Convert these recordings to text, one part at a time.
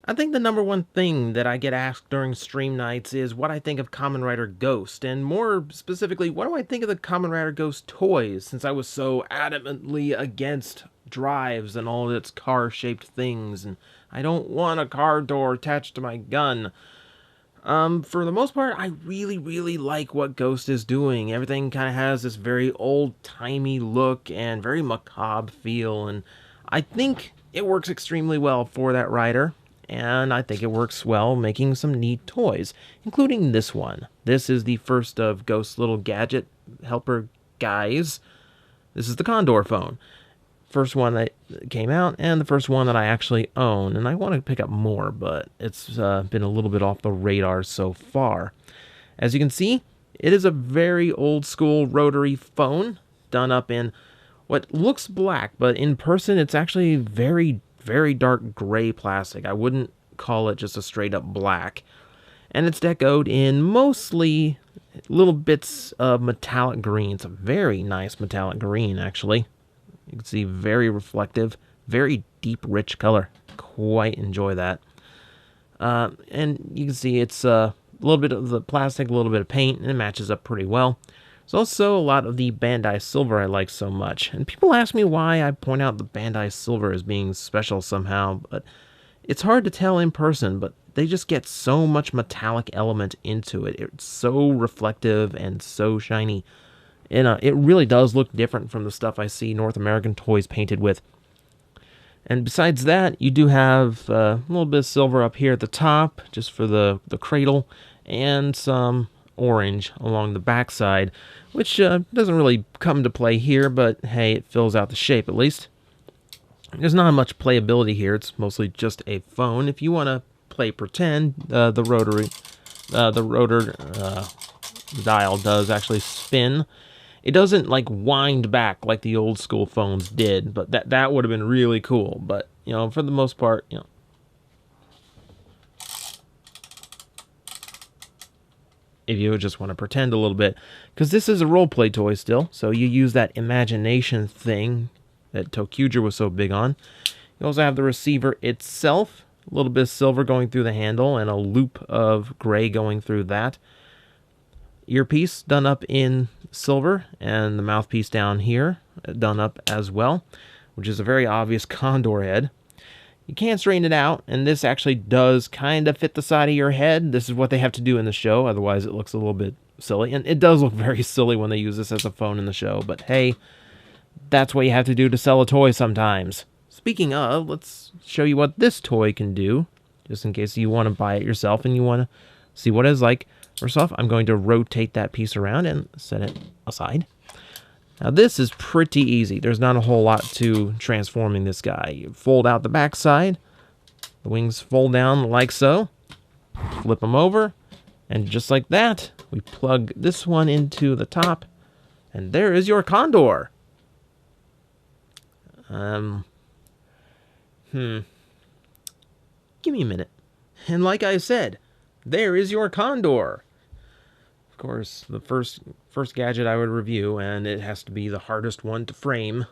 I think the number one thing that I get asked during stream nights is what I think of Kamen Rider Ghost, and more specifically, what do I think of the Kamen Rider Ghost toys, since I was so adamantly against drives and all its car-shaped things, and I don't want a car door attached to my gun. For the most part, I really, really like what Ghost is doing. Everything kind of has this very old-timey look and very macabre feel, and I think it works extremely well for that rider. And I think it works well making some neat toys, including this one. This is the first of Ghost's little gadget helper guys. This is the Condor phone. First one that came out, and the first one that I actually own. And I want to pick up more, but it's been a little bit off the radar so far. As you can see, it is a very old school rotary phone done up in what looks black, but in person it's actually very, very dark gray plastic. I wouldn't call it just a straight up black. And it's decoed in mostly little bits of metallic green. It's a very nice metallic green, actually. You can see very reflective, very deep, rich color. Quite enjoy that. And you can see it's a little bit of the plastic, a little bit of paint, and it matches up pretty well. There's also a lot of the Bandai Silver I like so much. And people ask me why I point out the Bandai Silver as being special somehow, but it's hard to tell in person, but they just get so much metallic element into it. It's so reflective and so shiny. And it really does look different from the stuff I see North American toys painted with. And besides that, you do have a little bit of silver up here at the top, just for the cradle, and some orange along the backside, which doesn't really come to play here, but hey, it fills out the shape at least. There's not much playability here. It's mostly just a phone. If you want to play pretend, the rotor dial does actually spin. It doesn't like wind back like the old school phones did, but that would have been really cool. But for the most part, if you just want to pretend a little bit, because this is a role-play toy still, so you use that imagination thing that Tokuger was so big on. You also have the receiver itself, a little bit of silver going through the handle, and a loop of gray going through that. Earpiece done up in silver, and the mouthpiece down here done up as well, which is a very obvious condor head. You can't straighten it out, and this actually does kind of fit the side of your head. This is what they have to do in the show, otherwise it looks a little bit silly. And it does look very silly when they use this as a phone in the show, but hey, that's what you have to do to sell a toy sometimes. Speaking of, let's show you what this toy can do, just in case you want to buy it yourself and you want to see what it's like. First off, I'm going to rotate that piece around and set it aside. Now this is pretty easy. There's not a whole lot to transforming this guy. You fold out the back side, the wings fold down like so, flip them over, and just like that, we plug this one into the top, and there is your Condor. Give me a minute. And like I said, there is your Condor. Of course, the first gadget I would review, and it has to be the hardest one to frame.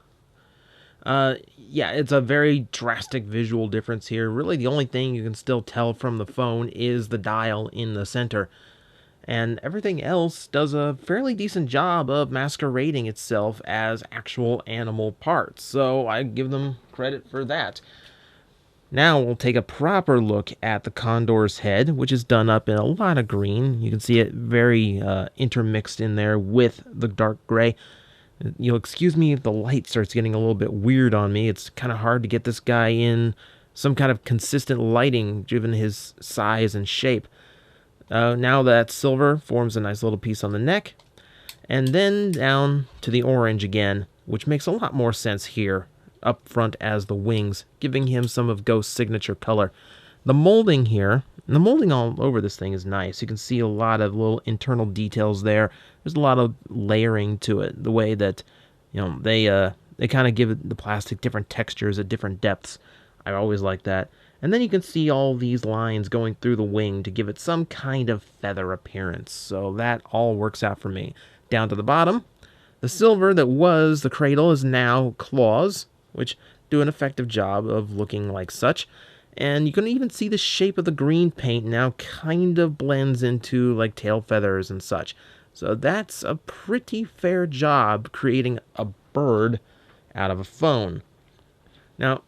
Yeah, it's a very drastic visual difference here. Really, the only thing you can still tell from the phone is the dial in the center. And everything else does a fairly decent job of masquerading itself as actual animal parts. So I give them credit for that. Now we'll take a proper look at the Condor's head, which is done up in a lot of green. You can see it very intermixed in there with the dark gray. You'll excuse me if the light starts getting a little bit weird on me. It's kind of hard to get this guy in some kind of consistent lighting given his size and shape. Now that silver forms a nice little piece on the neck, and then down to the orange again, which makes a lot more sense here, up front as the wings, giving him some of Ghost's signature color. The molding here, and the molding all over this thing is nice. You can see a lot of little internal details there. There's a lot of layering to it, the way that, they kind of give the plastic different textures at different depths. I always like that. And then you can see all these lines going through the wing to give it some kind of feather appearance. So that all works out for me. Down to the bottom, the silver that was the cradle is now claws, which do an effective job of looking like such. And you can even see the shape of the green paint now kind of blends into like tail feathers and such. So that's a pretty fair job creating a bird out of a phone. Now,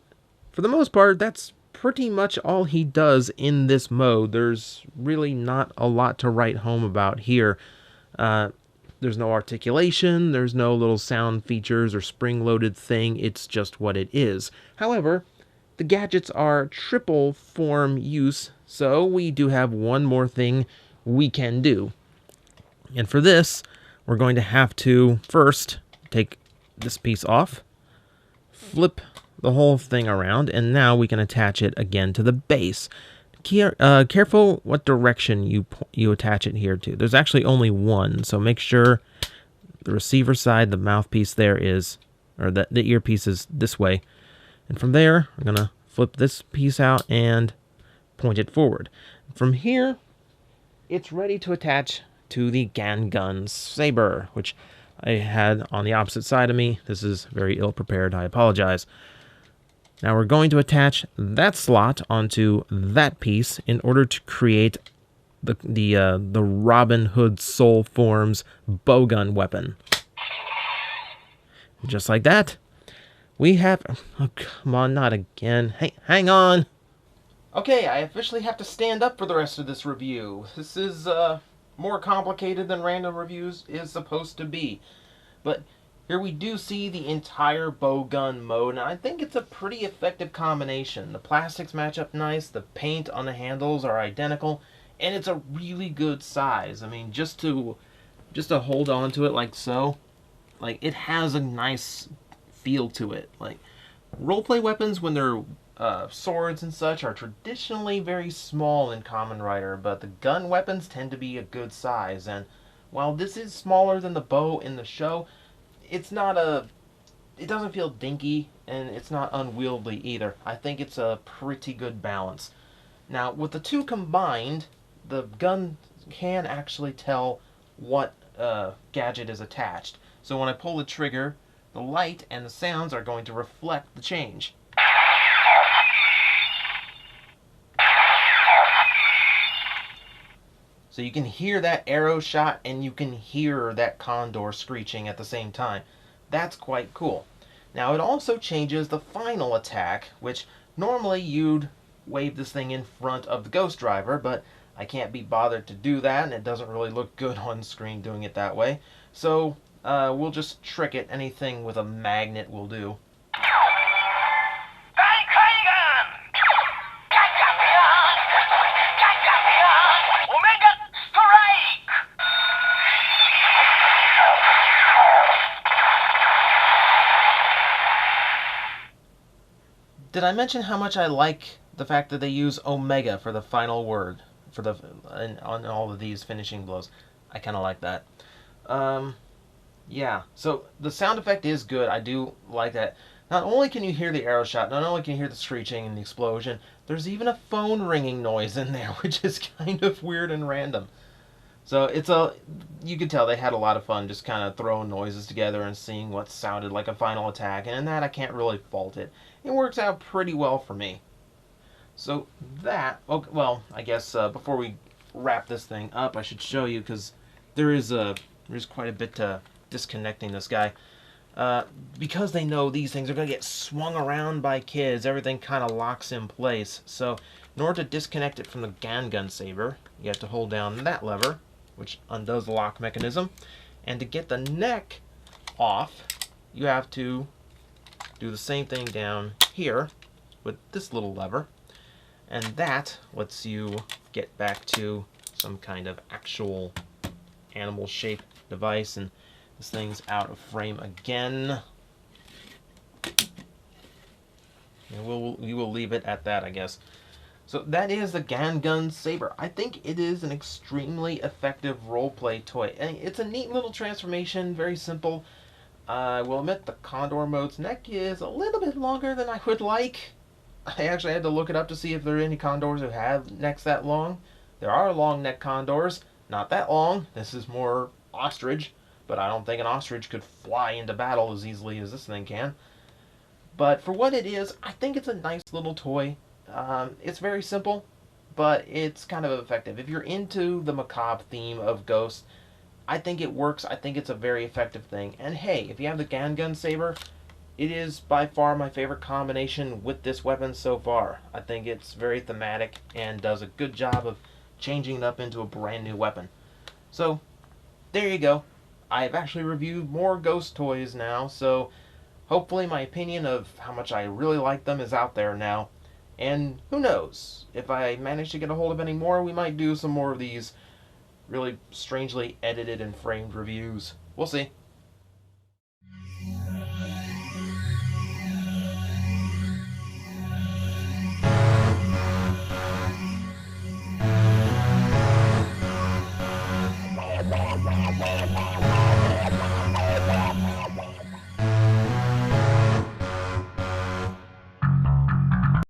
for the most part, that's pretty much all he does in this mode. There's really not a lot to write home about here. There's no articulation, there's no little sound features or spring-loaded thing, it's just what it is. However, the gadgets are triple form use, so we do have one more thing we can do. And for this, we're going to have to first take this piece off, flip the whole thing around, and now we can attach it again to the base. Careful what direction you attach it here to. There's actually only one, so make sure the receiver side, the mouthpiece there is, or the earpiece is this way. And from there, I'm going to flip this piece out and point it forward. From here, it's ready to attach to the Gun Saber, which I had on the opposite side of me. This is very ill-prepared, I apologize. Now we're going to attach that slot onto that piece in order to create the Robin Hood Soul Forms bowgun weapon. Just like that, we have... Oh, come on, not again. Hey, hang on! Okay, I officially have to stand up for the rest of this review. This is more complicated than random reviews is supposed to be. But here we do see the entire bowgun mode, and I think it's a pretty effective combination. The plastics match up nice, the paint on the handles are identical, and it's a really good size. I mean, just to hold on to it like so, like, it has a nice feel to it. Like, roleplay weapons, when they're swords and such, are traditionally very small in Kamen Rider, but the gun weapons tend to be a good size, and while this is smaller than the bow in the show, it doesn't feel dinky, and it's not unwieldy either. I think it's a pretty good balance. Now, with the two combined, the gun can actually tell what gadget is attached. So when I pull the trigger, the light and the sounds are going to reflect the change. So you can hear that arrow shot, and you can hear that condor screeching at the same time. That's quite cool. Now it also changes the final attack, which normally you'd wave this thing in front of the Ghost Driver, but I can't be bothered to do that, and it doesn't really look good on screen doing it that way. So we'll just trick it. Anything with a magnet will do. Did I mention how much I like the fact that they use Omega for the final word on all of these finishing blows? I kind of like that. Yeah, so the sound effect is good. I do like that. Not only can you hear the arrow shot, not only can you hear the screeching and the explosion, there's even a phone ringing noise in there, which is kind of weird and random. So you could tell they had a lot of fun just kind of throwing noises together and seeing what sounded like a final attack, and in that I can't really fault it. It works out pretty well for me. So that, okay, well, I guess before we wrap this thing up, I should show you, because there's quite a bit to disconnecting this guy. Because they know these things are going to get swung around by kids, everything kind of locks in place. So in order to disconnect it from the Gun Saber, you have to hold down that lever, which undoes the lock mechanism. And to get the neck off, you have to do the same thing down here with this little lever. And that lets you get back to some kind of actual animal shape device. And this thing's out of frame again. And we will leave it at that, I guess. So that is the Gun Saber. I think it is an extremely effective roleplay toy. And it's a neat little transformation, very simple. I will admit the Condor mode's neck is a little bit longer than I would like. I actually had to look it up to see if there are any condors who have necks that long. There are long neck condors, not that long. This is more ostrich, but I don't think an ostrich could fly into battle as easily as this thing can. But for what it is, I think it's a nice little toy. It's very simple, but it's kind of effective. If you're into the macabre theme of Ghost, I think it works. I think it's a very effective thing. And hey, if you have the Gangun Saber, it is by far my favorite combination with this weapon so far. I think it's very thematic and does a good job of changing it up into a brand new weapon. So, there you go. I've actually reviewed more Ghost toys now, so hopefully my opinion of how much I really like them is out there now. And who knows, if I manage to get a hold of any more, we might do some more of these really strangely edited and framed reviews. We'll see.